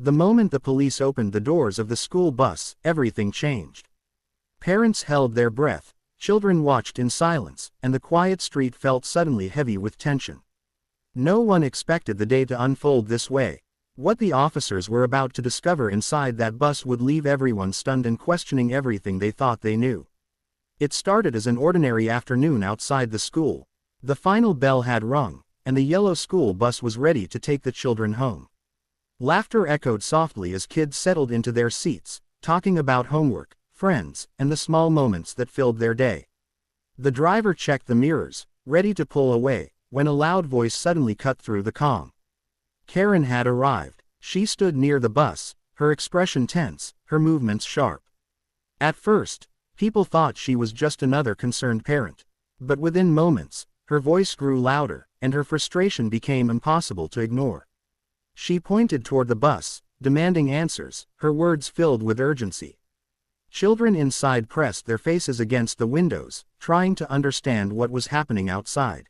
The moment the police opened the doors of the school bus, everything changed. Parents held their breath, children watched in silence, and the quiet street felt suddenly heavy with tension. No one expected the day to unfold this way. What the officers were about to discover inside that bus would leave everyone stunned and questioning everything they thought they knew. It started as an ordinary afternoon outside the school. The final bell had rung, and the yellow school bus was ready to take the children home. Laughter echoed softly as kids settled into their seats, talking about homework, friends, and the small moments that filled their day. The driver checked the mirrors, ready to pull away, when a loud voice suddenly cut through the calm. Karen had arrived. She stood near the bus, her expression tense, her movements sharp. At first, people thought she was just another concerned parent. But within moments, her voice grew louder, and her frustration became impossible to ignore. She pointed toward the bus, demanding answers, her words filled with urgency. Children inside pressed their faces against the windows, trying to understand what was happening outside.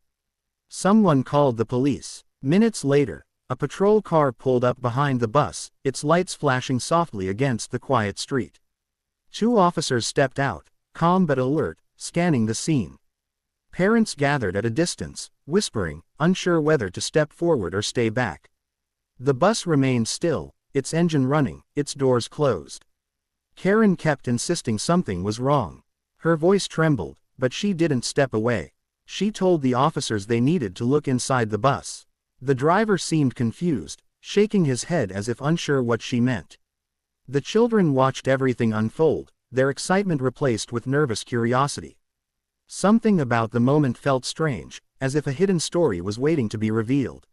Someone called the police. Minutes later, a patrol car pulled up behind the bus, its lights flashing softly against the quiet street. 2 officers stepped out, calm but alert, scanning the scene. Parents gathered at a distance, whispering, unsure whether to step forward or stay back. The bus remained still, its engine running, its doors closed. Karen kept insisting something was wrong. Her voice trembled, but she didn't step away. She told the officers they needed to look inside the bus. The driver seemed confused, shaking his head as if unsure what she meant. The children watched everything unfold, their excitement replaced with nervous curiosity. Something about the moment felt strange, as if a hidden story was waiting to be revealed.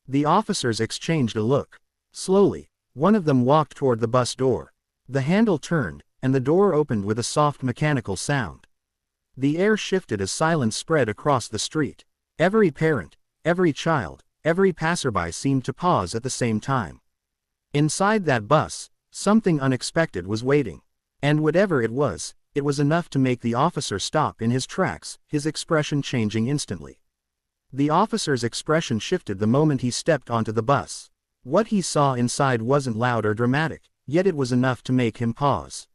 The officers exchanged a look. Slowly, one of them walked toward the bus door. The handle turned, and the door opened with a soft mechanical sound. The air shifted as silence spread across the street. Every parent, every child, every passerby seemed to pause at the same time. Inside that bus, something unexpected was waiting. And whatever it was enough to make the officer stop in his tracks, his expression changing instantly. The officer's expression shifted the moment he stepped onto the bus. What he saw inside wasn't loud or dramatic, yet it was enough to make him pause.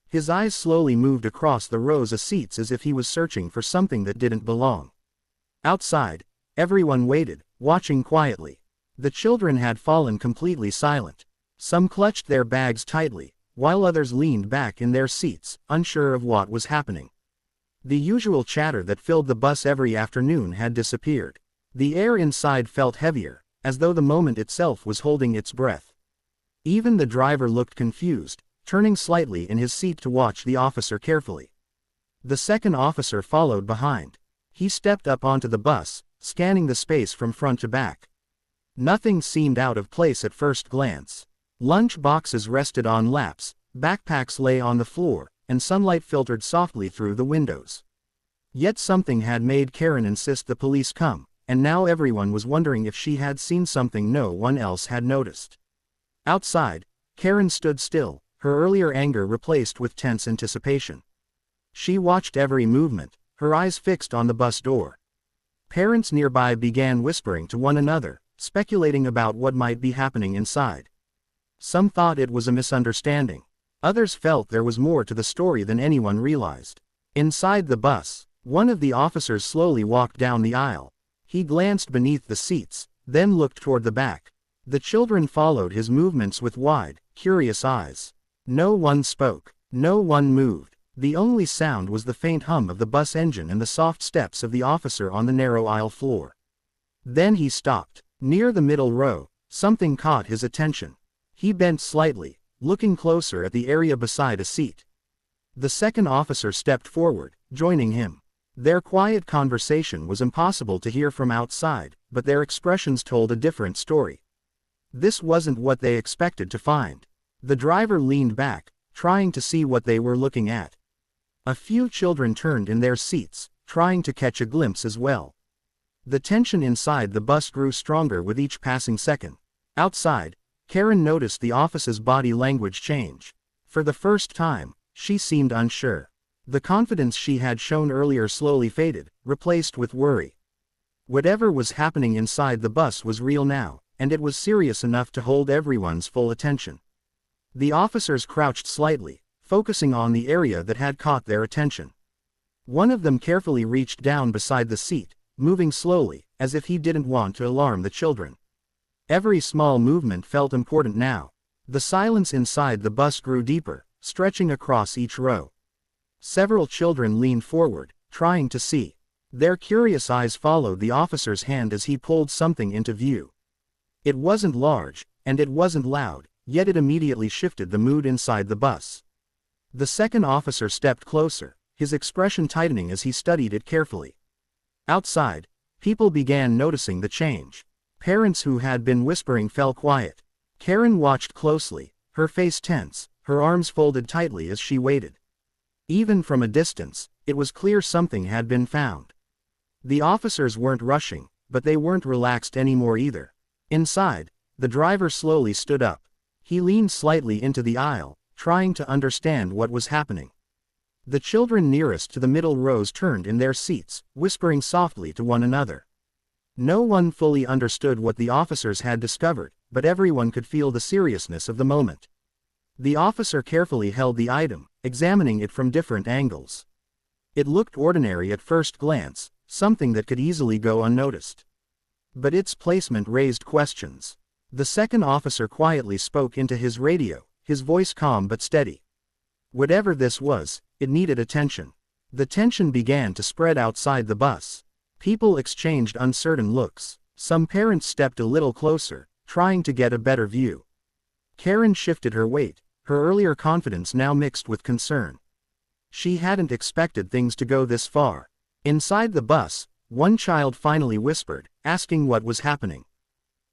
His eyes slowly moved across the rows of seats as if he was searching for something that didn't belong. Outside, everyone waited, watching quietly. The children had fallen completely silent. Some clutched their bags tightly, while others leaned back in their seats, unsure of what was happening. The usual chatter that filled the bus every afternoon had disappeared. The air inside felt heavier, as though the moment itself was holding its breath. Even the driver looked confused, turning slightly in his seat to watch the officer carefully. The second officer followed behind. He stepped up onto the bus, scanning the space from front to back. Nothing seemed out of place at first glance. Lunch boxes rested on laps, backpacks lay on the floor, and sunlight filtered softly through the windows. Yet something had made Karen insist the police come, and now everyone was wondering if she had seen something no one else had noticed. Outside, Karen stood still, her earlier anger replaced with tense anticipation. She watched every movement, her eyes fixed on the bus door. Parents nearby began whispering to one another, speculating about what might be happening inside. Some thought it was a misunderstanding. Others felt there was more to the story than anyone realized. Inside the bus, one of the officers slowly walked down the aisle. He glanced beneath the seats, then looked toward the back. The children followed his movements with wide, curious eyes. No one spoke. No one moved. The only sound was the faint hum of the bus engine and the soft steps of the officer on the narrow aisle floor. Then he stopped. Near the middle row, something caught his attention. He bent slightly, looking closer at the area beside a seat. The second officer stepped forward, joining him. Their quiet conversation was impossible to hear from outside, but their expressions told a different story. This wasn't what they expected to find. The driver leaned back, trying to see what they were looking at. A few children turned in their seats, trying to catch a glimpse as well. The tension inside the bus grew stronger with each passing second. Outside, Karen noticed the officer's body language change. For the first time, she seemed unsure. The confidence she had shown earlier slowly faded, replaced with worry. Whatever was happening inside the bus was real now, and it was serious enough to hold everyone's full attention. The officers crouched slightly, focusing on the area that had caught their attention. One of them carefully reached down beside the seat, moving slowly, as if he didn't want to alarm the children. Every small movement felt important now. The silence inside the bus grew deeper, stretching across each row. Several children leaned forward, trying to see. Their curious eyes followed the officer's hand as he pulled something into view. It wasn't large, and it wasn't loud, yet it immediately shifted the mood inside the bus. The second officer stepped closer, his expression tightening as he studied it carefully. Outside, people began noticing the change. Parents who had been whispering fell quiet. Karen watched closely, her face tense, her arms folded tightly as she waited. Even from a distance, it was clear something had been found. The officers weren't rushing, but they weren't relaxed anymore either. Inside, the driver slowly stood up. He leaned slightly into the aisle, trying to understand what was happening. The children nearest to the middle rows turned in their seats, whispering softly to one another. No one fully understood what the officers had discovered, but everyone could feel the seriousness of the moment. The officer carefully held the item, examining it from different angles. It looked ordinary at first glance, something that could easily go unnoticed. But its placement raised questions. The second officer quietly spoke into his radio, his voice calm but steady. Whatever this was, it needed attention. The tension began to spread outside the bus. People exchanged uncertain looks. Some parents stepped a little closer, trying to get a better view. Karen shifted her weight, her earlier confidence now mixed with concern. She hadn't expected things to go this far. Inside the bus, one child finally whispered, asking what was happening.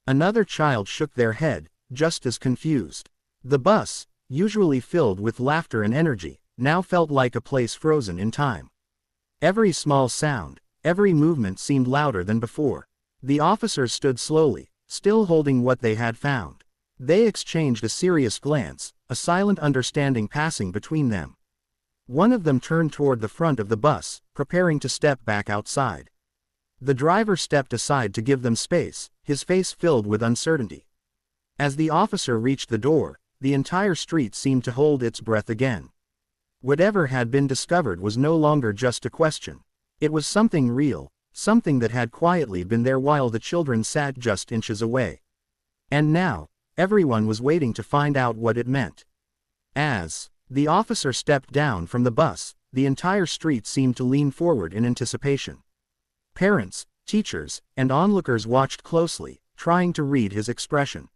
Another child shook their head, just as confused. The bus, usually filled with laughter and energy, now felt like a place frozen in time. Every small sound, every movement seemed louder than before. The officers stood slowly, still holding what they had found. They exchanged a serious glance, a silent understanding passing between them. One of them turned toward the front of the bus, preparing to step back outside. The driver stepped aside to give them space, his face filled with uncertainty. As the officer reached the door, the entire street seemed to hold its breath again. Whatever had been discovered was no longer just a question. It was something real, something that had quietly been there while the children sat just inches away. And now, everyone was waiting to find out what it meant. As the officer stepped down from the bus, the entire street seemed to lean forward in anticipation. Parents, teachers, and onlookers watched closely, trying to read his expression.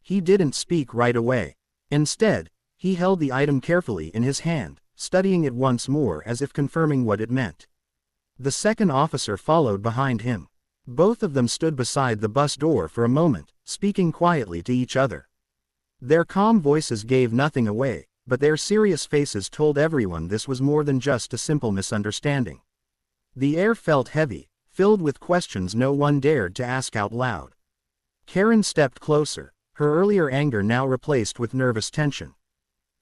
He didn't speak right away. Instead, he held the item carefully in his hand, studying it once more as if confirming what it meant. The second officer followed behind him. Both of them stood beside the bus door for a moment, speaking quietly to each other. Their calm voices gave nothing away, but their serious faces told everyone this was more than just a simple misunderstanding. The air felt heavy, filled with questions no one dared to ask out loud. Karen stepped closer, her earlier anger now replaced with nervous tension.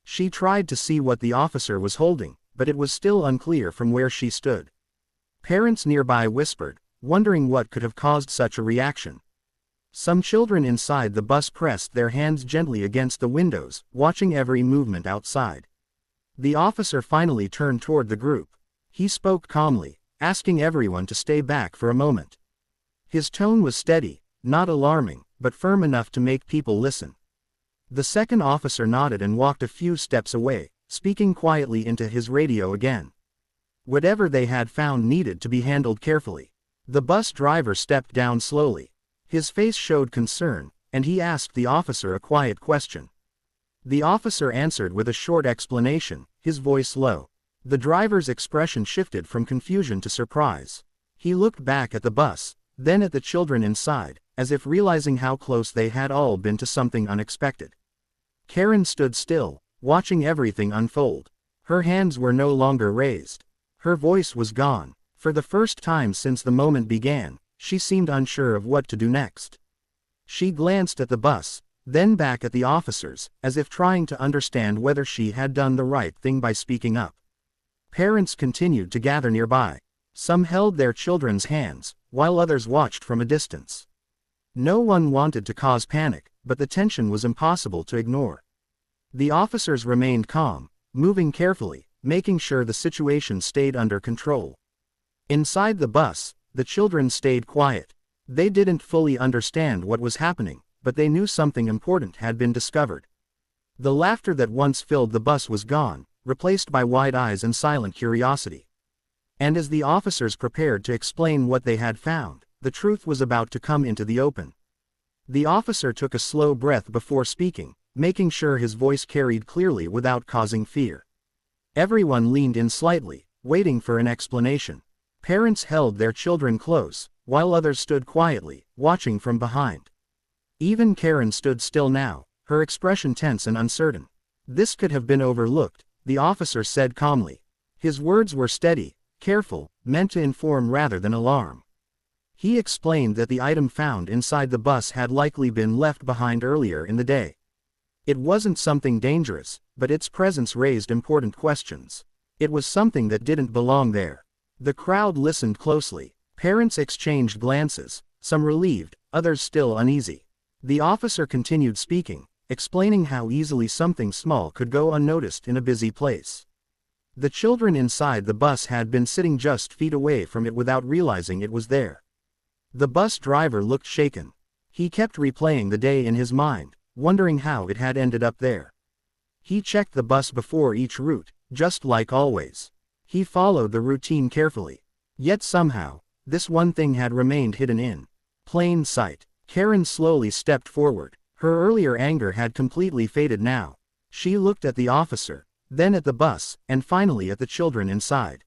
She tried to see what the officer was holding, but it was still unclear from where she stood. Parents nearby whispered, wondering what could have caused such a reaction. Some children inside the bus pressed their hands gently against the windows, watching every movement outside. The officer finally turned toward the group. He spoke calmly, asking everyone to stay back for a moment. His tone was steady, not alarming, but firm enough to make people listen. The second officer nodded and walked a few steps away, speaking quietly into his radio again. Whatever they had found needed to be handled carefully. The bus driver stepped down slowly. His face showed concern, and he asked the officer a quiet question. The officer answered with a short explanation, his voice low. The driver's expression shifted from confusion to surprise. He looked back at the bus, then at the children inside, as if realizing how close they had all been to something unexpected. Karen stood still, watching everything unfold. Her hands were no longer raised. Her voice was gone. For the first time since the moment began, she seemed unsure of what to do next. She glanced at the bus, then back at the officers, as if trying to understand whether she had done the right thing by speaking up. Parents continued to gather nearby. Some held their children's hands, while others watched from a distance. No one wanted to cause panic, but the tension was impossible to ignore. The officers remained calm, moving carefully, making sure the situation stayed under control. Inside the bus, the children stayed quiet. They didn't fully understand what was happening, but they knew something important had been discovered. The laughter that once filled the bus was gone, replaced by wide eyes and silent curiosity. And as the officers prepared to explain what they had found, the truth was about to come into the open. The officer took a slow breath before speaking, making sure his voice carried clearly without causing fear. Everyone leaned in slightly, waiting for an explanation. Parents held their children close, while others stood quietly, watching from behind. Even Karen stood still now, her expression tense and uncertain. "This could have been overlooked," the officer said calmly. His words were steady, careful, meant to inform rather than alarm. He explained that the item found inside the bus had likely been left behind earlier in the day. It wasn't something dangerous, but its presence raised important questions. It was something that didn't belong there. The crowd listened closely. Parents exchanged glances, some relieved, others still uneasy. The officer continued speaking, explaining how easily something small could go unnoticed in a busy place. The children inside the bus had been sitting just feet away from it without realizing it was there. The bus driver looked shaken. He kept replaying the day in his mind, wondering how it had ended up there. He checked the bus before each route, just like always. He followed the routine carefully. Yet somehow, this one thing had remained hidden in plain sight. Karen slowly stepped forward. Her earlier anger had completely faded now. She looked at the officer, then at the bus, and finally at the children inside.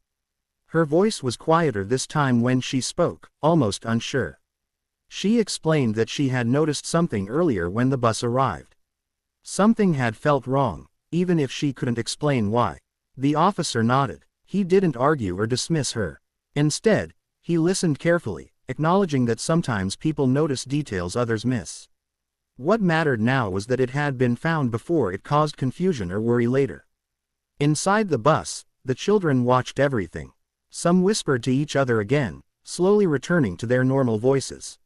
Her voice was quieter this time when she spoke, almost unsure. She explained that she had noticed something earlier when the bus arrived. Something had felt wrong, even if she couldn't explain why. The officer nodded. He didn't argue or dismiss her. Instead, he listened carefully, acknowledging that sometimes people notice details others miss. What mattered now was that it had been found before it caused confusion or worry later. Inside the bus, the children watched everything. Some whispered to each other again, slowly returning to their normal voices.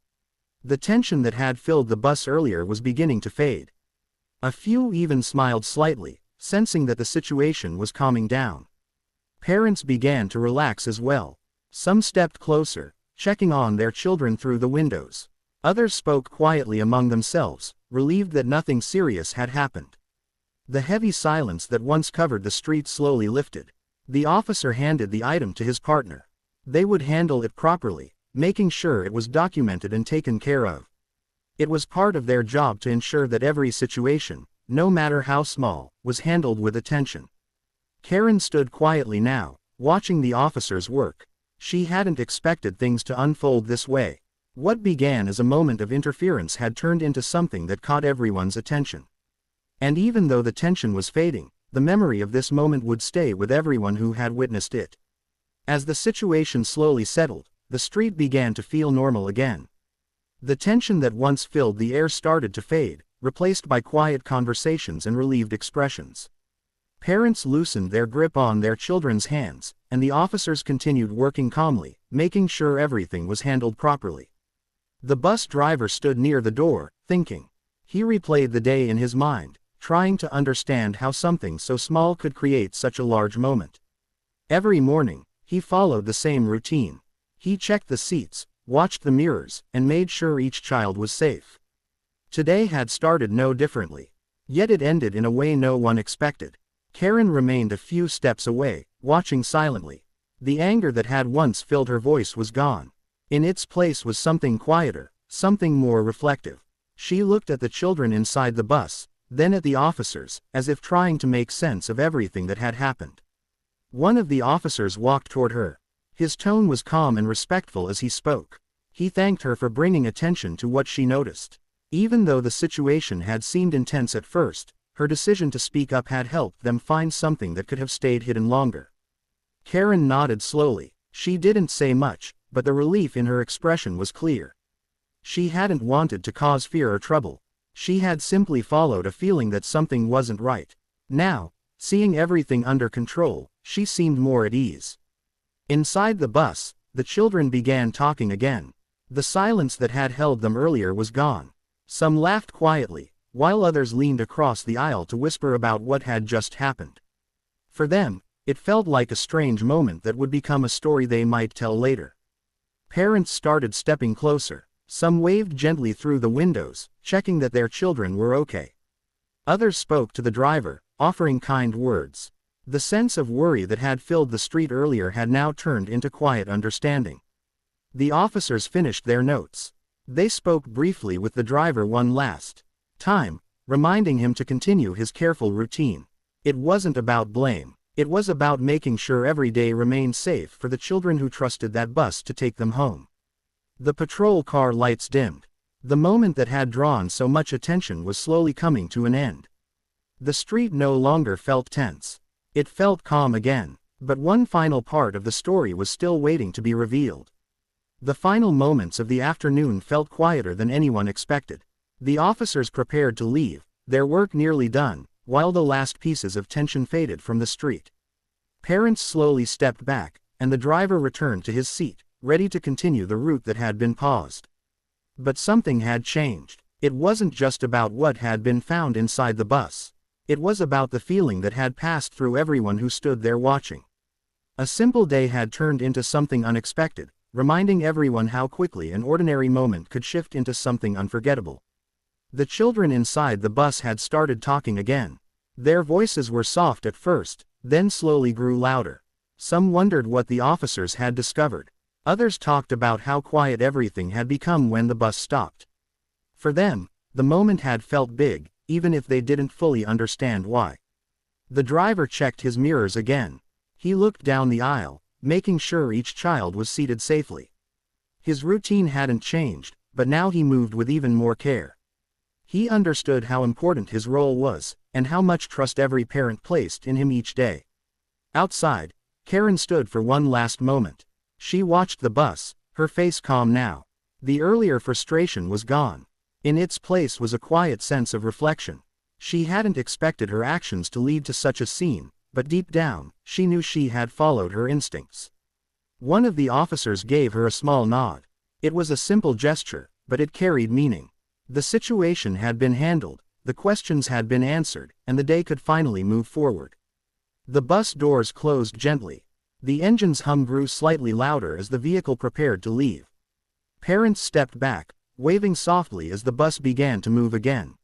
The tension that had filled the bus earlier was beginning to fade. A few even smiled slightly, sensing that the situation was calming down. Parents began to relax as well. Some stepped closer, checking on their children through the windows. Others spoke quietly among themselves, relieved that nothing serious had happened. The heavy silence that once covered the street slowly lifted. The officer handed the item to his partner. They would handle it properly, making sure it was documented and taken care of. It was part of their job to ensure that every situation, no matter how small, was handled with attention. Karen stood quietly now, watching the officers work. She hadn't expected things to unfold this way. What began as a moment of interference had turned into something that caught everyone's attention. And even though the tension was fading, the memory of this moment would stay with everyone who had witnessed it. As the situation slowly settled, the street began to feel normal again. The tension that once filled the air started to fade, replaced by quiet conversations and relieved expressions. Parents loosened their grip on their children's hands, and the officers continued working calmly, making sure everything was handled properly. The bus driver stood near the door, thinking. He replayed the day in his mind, trying to understand how something so small could create such a large moment. Every morning, he followed the same routine. He checked the seats, watched the mirrors, and made sure each child was safe. Today had started no differently. Yet it ended in a way no one expected. Karen remained a few steps away, watching silently. The anger that had once filled her voice was gone. In its place was something quieter, something more reflective. She looked at the children inside the bus, then at the officers, as if trying to make sense of everything that had happened. One of the officers walked toward her. His tone was calm and respectful as he spoke. He thanked her for bringing attention to what she noticed. Even though the situation had seemed intense at first, her decision to speak up had helped them find something that could have stayed hidden longer. Karen nodded slowly. She didn't say much, but the relief in her expression was clear. She hadn't wanted to cause fear or trouble. She had simply followed a feeling that something wasn't right. Now, seeing everything under control, she seemed more at ease. Inside the bus, the children began talking again. The silence that had held them earlier was gone. Some laughed quietly, while others leaned across the aisle to whisper about what had just happened. For them, it felt like a strange moment that would become a story they might tell later. Parents started stepping closer. Some waved gently through the windows, checking that their children were okay. Others spoke to the driver, offering kind words. The sense of worry that had filled the street earlier had now turned into quiet understanding. The officers finished their notes. They spoke briefly with the driver one last time, reminding him to continue his careful routine. It wasn't about blame. It was about making sure every day remained safe for the children who trusted that bus to take them home. The patrol car lights dimmed. The moment that had drawn so much attention was slowly coming to an end. The street no longer felt tense. It felt calm again. But one final part of the story was still waiting to be revealed. The final moments of the afternoon felt quieter than anyone expected. The officers prepared to leave, their work nearly done, while the last pieces of tension faded from the street. Parents slowly stepped back, and the driver returned to his seat, ready to continue the route that had been paused. But something had changed. It wasn't just about what had been found inside the bus. It was about the feeling that had passed through everyone who stood there watching. A simple day had turned into something unexpected, reminding everyone how quickly an ordinary moment could shift into something unforgettable. The children inside the bus had started talking again. Their voices were soft at first, then slowly grew louder. Some wondered what the officers had discovered. Others talked about how quiet everything had become when the bus stopped. For them, the moment had felt big, even if they didn't fully understand why. The driver checked his mirrors again. He looked down the aisle, making sure each child was seated safely. His routine hadn't changed, but now he moved with even more care. He understood how important his role was, and how much trust every parent placed in him each day. Outside, Karen stood for one last moment. She watched the bus, her face calm now. The earlier frustration was gone. In its place was a quiet sense of reflection. She hadn't expected her actions to lead to such a scene, but deep down, she knew she had followed her instincts. One of the officers gave her a small nod. It was a simple gesture, but it carried meaning. The situation had been handled, the questions had been answered, and the day could finally move forward. The bus doors closed gently. The engine's hum grew slightly louder as the vehicle prepared to leave. Parents stepped back, waving softly as the bus began to move again.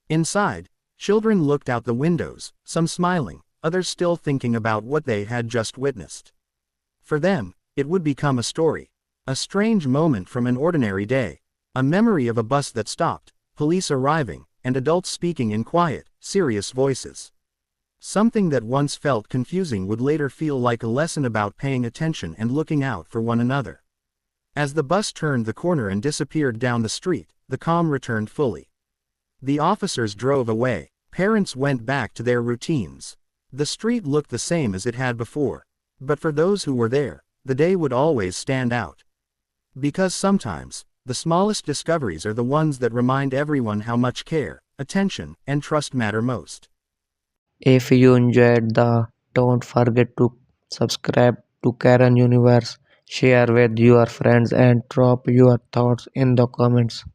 Inside, children looked out the windows, some smiling, others still thinking about what they had just witnessed. For them, it would become a story. A strange moment from an ordinary day. A memory of a bus that stopped, police arriving, and adults speaking in quiet, serious voices. Something that once felt confusing would later feel like a lesson about paying attention and looking out for one another. As the bus turned the corner and disappeared down the street, the calm returned fully. The officers drove away. Parents went back to their routines. The street looked the same as it had before. But for those who were there, the day would always stand out. Because sometimes, the smallest discoveries are the ones that remind everyone how much care, attention, and trust matter most. If you enjoyed the, don't forget to subscribe to Karen Universe, share with your friends and drop your thoughts in the comments.